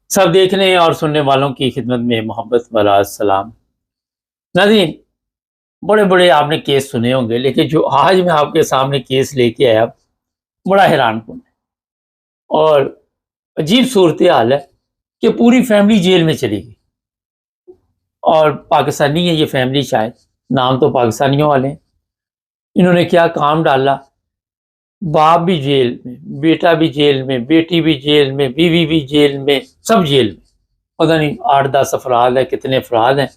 सब देखने और सुनने वालों की खिदमत में मोहब्बत वाला सलाम। नाज़रीन, बड़े-बड़े आपने केस सुने होंगे, लेकिन जो आज मैं आपके सामने केस लेके आया, बड़ा हैरानकुन है और अजीब सूरत-ए-हाल है कि पूरी फैमिली जेल में चली गई और पाकिस्तानी है ये फैमिली शायद, नाम तो पाकिस्तानियों वाले हैं। इन्होंने क्या काम डाला, बाप भी जेल में, बेटा भी जेल में, बेटी भी जेल में, बीवी भी जेल में, सब जेल में। पता नहीं 8-10 अफराद हैं, कितने अफराद हैं।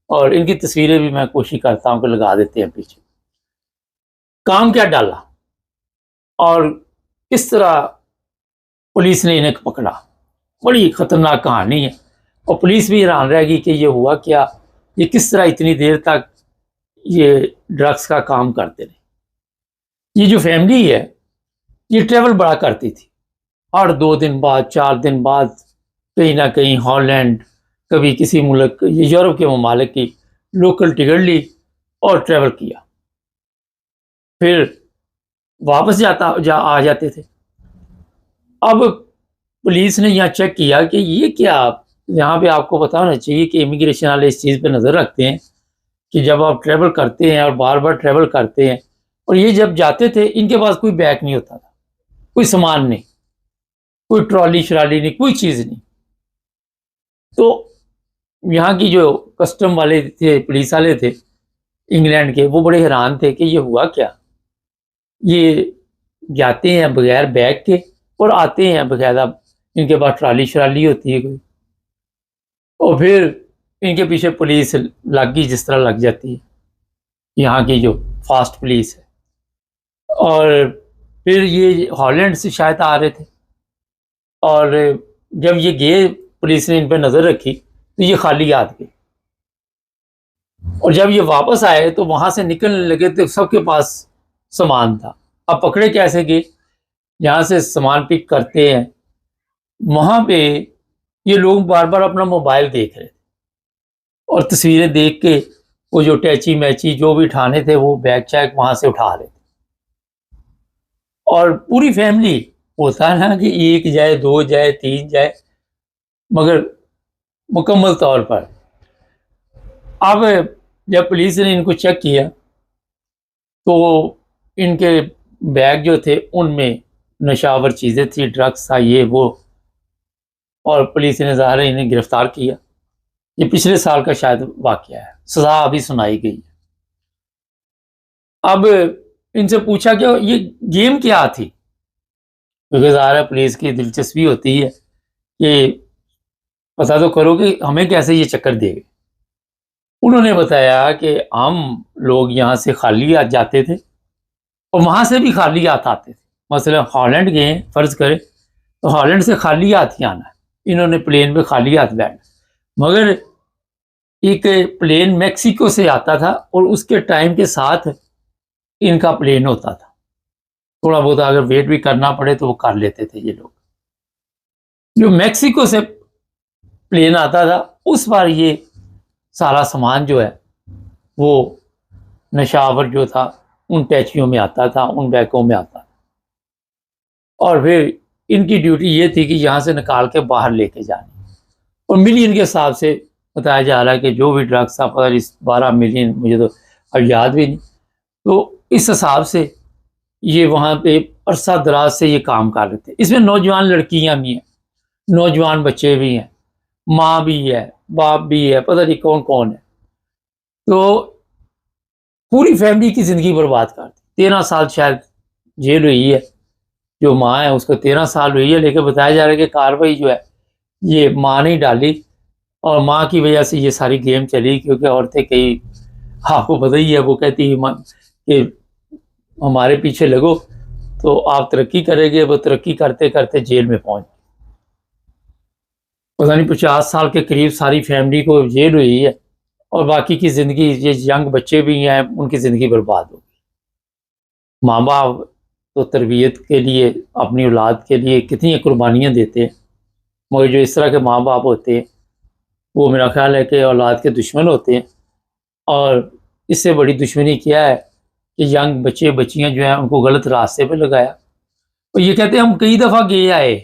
और इनकी तस्वीरें भी मैं कोशिश करता हूँ कि लगा देते हैं पीछे। काम क्या डाला और किस तरह पुलिस ने इन्हें पकड़ा, बड़ी खतरनाक कहानी है और पुलिस भी हैरान रह गई कि ये हुआ क्या, ये किस तरह इतनी देर तक ये ड्रग्स का काम करते रहे। ये जो फैमिली है ये ट्रेवल बड़ा करती थी, हर 2 दिन बाद 4 दिन बाद कहीं ना कहीं हॉलैंड, कभी किसी मुल्क, ये यूरोप के ममालिक की लोकल टिकट ली और ट्रेवल किया, फिर वापस आ जाते थे। अब पुलिस ने यहाँ चेक किया कि ये क्या, यहाँ पे आपको पता होना चाहिए कि इमिग्रेशन वाले इस चीज़ पे नज़र रखते हैं कि जब आप ट्रेवल करते हैं और बार बार ट्रेवल करते हैं, और ये जब जाते थे इनके पास कोई बैग नहीं होता था, कोई सामान नहीं, कोई ट्रॉली शराली नहीं, कोई चीज़ नहीं। तो यहाँ की जो कस्टम वाले थे, पुलिस वाले थे इंग्लैंड के, वो बड़े हैरान थे कि ये हुआ क्या, ये जाते हैं बगैर बैग के और आते हैं बकायदा, इनके पास ट्राली शराली होती है कोई, और फिर इनके पीछे पुलिस लग गई जिस तरह लग जाती है यहाँ की जो फास्ट पुलिस है। और फिर ये हॉलैंड से शायद आ रहे थे और जब ये गए पुलिस ने इन पर नज़र रखी तो ये खाली हाथ गए, और जब ये वापस आए तो वहाँ से निकलने लगे तो सबके पास सामान था। अब पकड़े कैसे गए, जहाँ से सामान पिक करते हैं वहाँ पे ये लोग बार बार अपना मोबाइल देख रहे थे और तस्वीरें देख के वो जो टैची मैची जो भी उठाने थे वो बैग चैक वहाँ से उठा रहे थे। और पूरी फैमिली, होता है ना कि एक जाए, दो जाए, तीन जाए, मगर मुकम्मल तौर पर। अब जब पुलिस ने इनको चेक किया तो इनके बैग जो थे उनमें नशावर चीज़ें थी, ड्रग्स था, ये वो, और पुलिस ने ज़ाहिर है इन्हें गिरफ्तार किया। ये पिछले साल का शायद वाक़या है, सज़ा अभी सुनाई गई है। अब इनसे पूछा कि ये गेम क्या थी, क्योंकि ज़ाहिर है पुलिस की दिलचस्पी होती है कि पता तो करो कि हमें कैसे ये चक्कर दे गए। उन्होंने बताया कि हम लोग यहाँ से खाली हाथ जाते थे और वहाँ से भी खाली हाथ आते थे। मसलन हॉलैंड गए, फ़र्ज़ करें तो हॉलैंड से खाली हाथ ही आना है, इन्होंने प्लेन पे खाली हाथ बैठना, मगर एक प्लेन मेक्सिको से आता था और उसके टाइम के साथ इनका प्लेन होता था। थोड़ा बहुत अगर वेट भी करना पड़े तो वो कर लेते थे ये लोग। जो मेक्सिको से प्लेन आता था उस बार ये सारा सामान जो है वो नशावर जो था उन टैचियों में आता था, उन बैगों में आता था, और फिर इनकी ड्यूटी ये थी कि यहाँ से निकाल के बाहर लेके जानी। और मिलियन के हिसाब से बताया जा रहा है कि जो भी ड्रग्स था, पता नहीं 12 मिलियन, मुझे तो अब याद भी नहीं। तो इस हिसाब से ये वहाँ पे अरसा दराज से ये काम कर रहे थे। इसमें नौजवान लड़कियाँ भी हैं, नौजवान बच्चे भी हैं, माँ भी है, बाप भी है, पता नहीं कौन कौन है। तो पूरी फैमिली की ज़िंदगी बर्बाद कर दी। 13 साल शायद जेल हुई है, जो माँ है उसको 13 साल हुई है, लेकिन बताया जा रहा है कि कार्रवाई जो है ये माँ ने डाली और माँ की वजह से ये सारी गेम चली, क्योंकि औरतें कई, आपको पता ही है, वो कहती है कि हमारे पीछे लगो तो आप तरक्की करेंगे, वो तरक्की करते करते जेल में पहुंच, पता नहीं 50 साल के करीब सारी फैमिली को जेल हुई है और बाकी की ज़िंदगी, ये यंग बच्चे भी हैं, उनकी ज़िंदगी बर्बाद हो गई। माँ बाप तो तरबियत के लिए, अपनी औलाद के लिए कितनी कुर्बानियाँ देते हैं, मगर जो इस तरह के माँ बाप होते हैं वो मेरा ख्याल है कि औलाद के दुश्मन होते हैं। और इससे बड़ी दुश्मनी क्या है कि यंग बच्चे बच्चियाँ जो हैं उनको गलत रास्ते पे लगाया। और ये कहते हैं हम कई दफ़ा गए आए,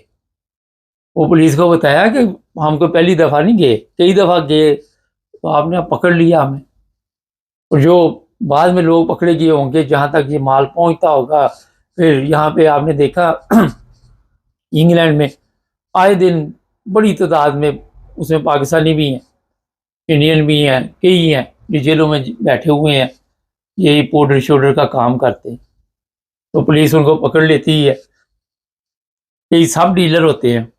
वो पुलिस को बताया कि हमको पहली दफ़ा नहीं गए, कई दफ़ा गए, तो आपने पकड़ लिया हमें। और जो बाद में लोग पकड़े गए होंगे, जहाँ तक ये माल पहुँचता होगा, फिर यहाँ पे आपने देखा इंग्लैंड में आए दिन बड़ी तादाद में उसमें पाकिस्तानी भी हैं, इंडियन भी हैं, कई हैं जो जेलों में बैठे हुए हैं, यही पाउडर शोडर का काम करते हैं। तो पुलिस उनको पकड़ लेती है। कई सब डीलर होते हैं,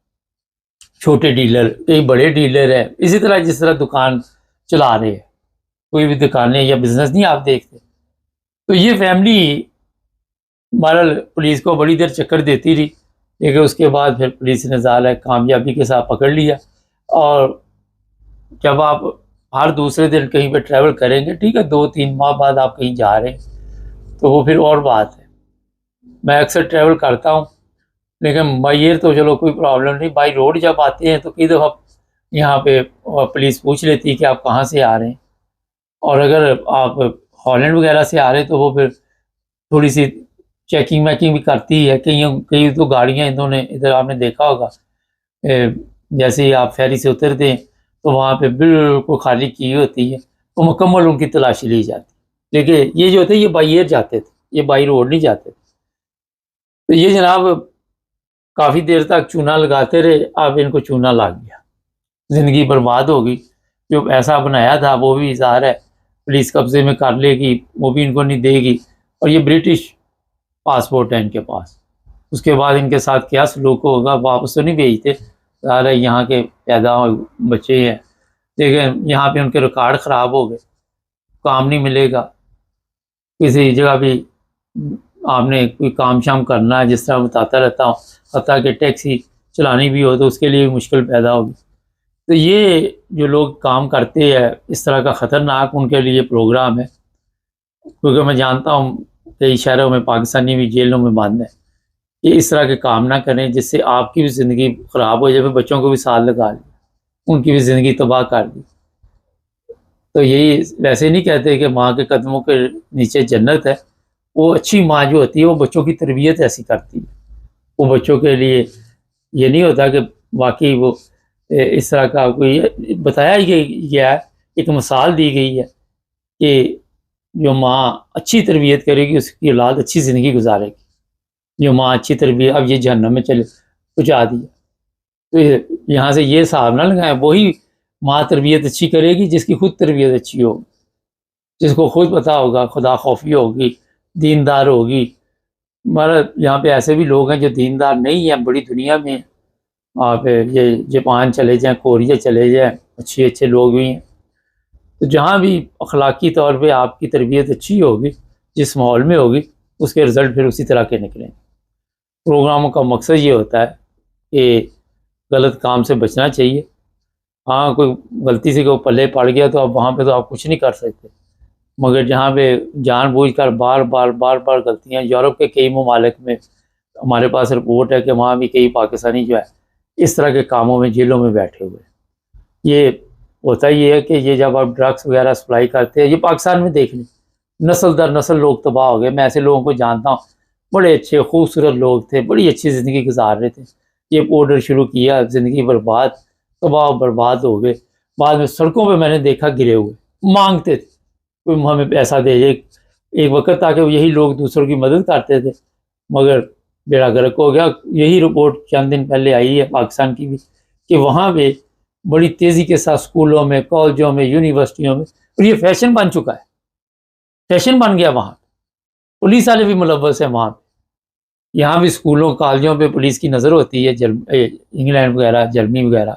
छोटे डीलर, कई बड़े डीलर हैं, इसी तरह जिस तरह दुकान चला रहे हैं, कोई भी दुकानें या बिजनेस नहीं आप देखते। तो ये फैमिली बहरहाल पुलिस को बड़ी देर चक्कर देती रही, लेकिन उसके बाद फिर पुलिस ने ज़ाहिर कामयाबी के साथ पकड़ लिया। और जब आप हर दूसरे दिन कहीं पे ट्रैवल करेंगे, ठीक है, 2-3 माह बाद आप कहीं जा रहे हैं, तो वो फिर और बात है। मैं अक्सर ट्रैवल करता हूँ, लेकिन बाई एयर तो चलो कोई प्रॉब्लम नहीं, बाई रोड जब आते हैं तो कई दफ़ा यहाँ पे पुलिस पूछ लेती है कि आप कहाँ से आ रहे हैं। और अगर आप हॉलैंड वगैरह से आ रहे हैं तो वो फिर थोड़ी सी चेकिंग वेकिंग भी करती है। कई तो गाड़ियाँ इन्होंने, इधर आपने देखा होगा, जैसे ही आप फेरी से उतरते हैं तो वहाँ पे बिल्कुल खाली की होती है, तो मुकम्मल उनकी तलाशी ली जाती है। लेकिन ये जो थे ये बाई एयर जाते थे, ये बाई रोड नहीं जाते थे। तो ये जनाब काफ़ी देर तक चूना लगाते रहे, अब इनको चूना लग गया, ज़िंदगी बर्बाद हो गई। जो पैसा बनाया था वो भी ज़ाहिर है पुलिस कब्जे में कर लेगी, वो भी इनको नहीं देगी। और ये ब्रिटिश पासपोर्ट है इनके पास, उसके बाद इनके साथ क्या सलूक होगा, वापस तो नहीं भेजते, ज़ाहिर है यहाँ के पैदा बच्चे हैं, लेकिन यहाँ पे उनके रिकॉर्ड ख़राब हो गए, काम नहीं मिलेगा। किसी जगह भी आपने कोई काम शाम करना है, जिस तरह बताता रहता हूँ, हत्ता कि टैक्सी चलानी भी हो तो उसके लिए भी मुश्किल पैदा होगी। तो ये जो लोग काम करते हैं इस तरह का ख़तरनाक उनके लिए प्रोग्राम है, क्योंकि मैं जानता हूँ कई शहरों में पाकिस्तानी भी जेलों में बंद है। ये इस तरह के काम ना करें जिससे आपकी भी ज़िंदगी ख़राब हो जाए, फिर बच्चों को भी साथ लगा लिया, उनकी भी ज़िंदगी तबाह कर दी। तो यही, वैसे नहीं कहते कि माँ के कदमों के नीचे जन्नत है, वो अच्छी माँ जो होती है वो बच्चों की तरबियत ऐसी करती है। वो बच्चों के लिए ये नहीं होता कि वाकई वो इस तरह का कोई बताया गया है, एक मिसाल दी गई है कि जो माँ अच्छी तरबियत करेगी उसकी औलाद अच्छी ज़िंदगी गुजारेगी। जो माँ अच्छी तरबियत, अब ये जहन्नम में चले पहुँचा दिया, तो यहाँ से ये हिसाब ना लगाएं, वही माँ तरबियत अच्छी करेगी जिसकी खुद तरबियत अच्छी होगी, जिसको खुद पता होगा, खुदा खौफी होगी, दीनदार होगी। मगर यहाँ पे ऐसे भी लोग हैं जो दीनदार नहीं हैं, बड़ी दुनिया में। आप ये जापान चले जाएं, कोरिया चले जाएं, अच्छे अच्छे लोग भी हैं। तो जहाँ भी अखलाकी तौर पे आपकी तरबियत अच्छी होगी, जिस माहौल में होगी, उसके रिज़ल्ट फिर उसी तरह के निकलेंगे। प्रोग्रामों का मकसद ये होता है कि गलत काम से बचना चाहिए। हाँ, कोई गलती से कोई पल्ले पड़ गया तो अब वहाँ पे तो आप कुछ नहीं कर सकते, मगर जहाँ पे जानबूझकर बार बार गलतियाँ, यूरोप के कई ममालिक में हमारे पास रिपोर्ट है कि वहाँ भी कई पाकिस्तानी जो है इस तरह के कामों में जेलों में बैठे हुए। ये होता ही है कि ये जब आप ड्रग्स वगैरह सप्लाई करते हैं, ये पाकिस्तान में देख लें, नस्ल दर नस्ल लोग तबाह हो गए। मैं ऐसे लोगों को जानता हूँ, बड़े अच्छे खूबसूरत लोग थे, बड़ी अच्छी ज़िंदगी गुजार रहे थे, ये पाउडर शुरू किया, ज़िंदगी बर्बाद, तबाह बर्बाद हो गए। बाद में सड़कों पे मैंने देखा गिरे हुए, मांगते थे कोई हमें पैसा दे। एक वक्त था कि यही लोग दूसरों की मदद करते थे, मगर बेड़ा गर्क हो गया। यही रिपोर्ट चंद दिन पहले आई है पाकिस्तान की भी, कि वहाँ पे बड़ी तेज़ी के साथ स्कूलों में, कॉलेजों में, यूनिवर्सिटियों में, और ये फैशन बन चुका है, फैशन बन गया। वहाँ पुलिस वाले भी मुलव्वस हैं वहाँ पे। यहाँ भी स्कूलों कॉलेजों पे पुलिस की नज़र होती है। इंग्लैंड वगैरह, जर्मनी वगैरह,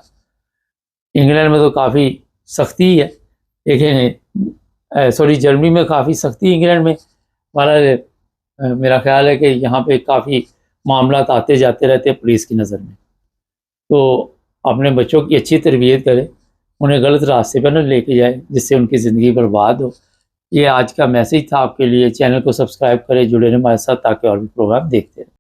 इंग्लैंड में तो काफ़ी सख्ती है, लेकिन सॉरी जर्मनी में काफ़ी सख्ती, इंग्लैंड में हमारा मेरा ख्याल है कि यहाँ पे काफ़ी मामला आते जाते रहते हैं पुलिस की नज़र में। तो अपने बच्चों की अच्छी तरबियत करें, उन्हें गलत रास्ते पर न लेके जाए जिससे उनकी ज़िंदगी बर्बाद हो। ये आज का मैसेज था आपके लिए। चैनल को सब्सक्राइब करें, जुड़े रहें हमारे साथ ताकि और भी प्रोग्राम देखते रहें।